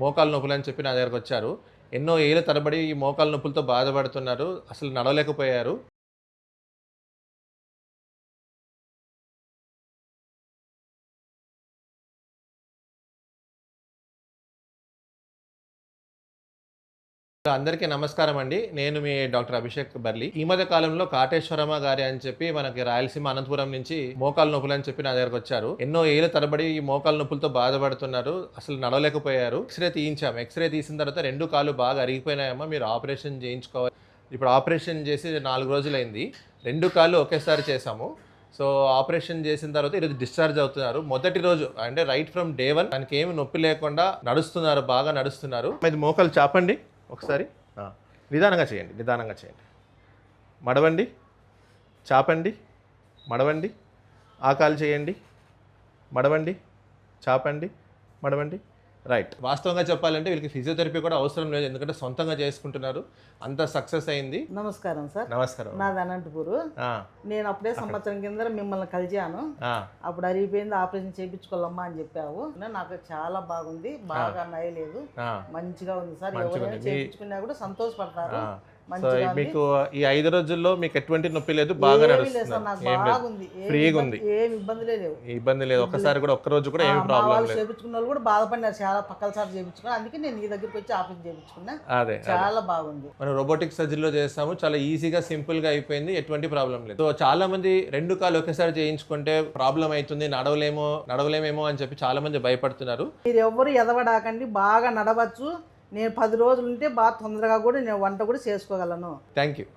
మోకాలు నొప్పులు అని చెప్పి నా దగ్గరకు వచ్చారు. ఎన్నో ఏళ్ల తరబడి ఈ మోకాలు నొప్పులతో బాధపడుతున్నారు. అసలు నడవలేకపోయారు. అందరికీ నమస్కారం అండి. నేను మీ డాక్టర్ అభిషేక్ బర్లి. ఈ మధ్య కాలంలో కాటేశ్వరమ్మ గారి అని చెప్పి మనకి రాయలసీమ అనంతపురం నుంచి మోకాలు నొప్పులు అని చెప్పి నా దగ్గరకు వచ్చారు. ఎన్నో ఏళ్ల తరబడి ఈ మోకాలు నొప్పులతో బాధపడుతున్నారు. అసలు నడవలేకపోయారు. ఎక్స్రే తీయించాము. ఎక్స్రే తీసిన తర్వాత 2 కాళ్ళు బాగా అరిగిపోయినాయమ్మా, మీరు ఆపరేషన్ చేయించుకోవాలి. ఇప్పుడు ఆపరేషన్ చేసి 4 రోజులైంది. 2 కాళ్ళు ఒకేసారి చేసాము. సో ఆపరేషన్ చేసిన తర్వాత ఈరోజు డిశ్చార్జ్ అవుతున్నారు. మొదటి రోజు అంటే రైట్ ఫ్రమ్ డే 1 తనకి ఏమి నొప్పి లేకుండా నడుస్తున్నారు, బాగా నడుస్తున్నారు. ఇది మోకాలు చాపండి ఒకసారి, నిదానంగా చేయండి, నిదానంగా చేయండి. మడవండి, చాపండి, మడవండి, ఆ కాలు చేయండి, మడవండి, చాపండి, మడవండి. రైట్. వాస్తవంగా చెప్పాలంటే వీళ్ళకి ఫిజియోథెరపీ కూడా అవసరం లేదు, ఎందుకంటే సొంతంగా చేసుకుంటున్నారు. అంత సక్సెస్ అయింది. నమస్కారం సార్. నమస్కారం. నాది అనంతపూరు. నేను అప్పుడే సంవత్సరం కింద మిమ్మల్ని కలిశాను. అప్పుడు అరిగిపోయింది, ఆపరేషన్ చేయించుకోవాలమ్మా అని చెప్పావు. నాకు చాలా బాగుంది, బాగా నయలేదు, మంచిగా ఉంది సార్. ఎవరైనా చేయించుకున్నా కూడా సంతోషపడతారు. సో మీకు ఈ 5 రోజుల్లో మీకు ఎటువంటి నొప్పి లేదు, బాగా నడుస్తుంది, ఫ్రీగా ఉంది, ఏమి ఇబ్బంది లేదు, ఇబ్బంది లేదు. ఒక్కసారి కూడా ఒక్క రోజు కూడా ఏమి ప్రాబ్లం లేదు. చేయించుకున్న వాళ్ళు కూడా బాధపడినారు, చాలా పక్కల సార్ చేయించుకున్నా. అందుకే నేను ఈ దగ్గరికి వచ్చి ఆపరేషన్ చేయించుకున్నా. అదే చాలా బాగుంది. మనం రోబోటిక్ సర్జరీలో చేస్తాము, చాలా ఈజీగా సింపుల్ గా అయిపోయింది, ఎటువంటి ప్రాబ్లం లేదు. సో చాలా మంది 2 కాళ్ళు ఒకేసారి చేయించుకుంటే ప్రాబ్లం అవుతుంది, నడవలేమేమో అని చెప్పి చాలా మంది భయపడుతున్నారు. మీరు ఎవ్వరు ఎదవడాకండి, బాగా నడవచ్చు. నేను 10 రోజులు ఉంటే బాగా తొందరగా కూడా నేను వంట కూడా చేసుకోగలను. Thank you.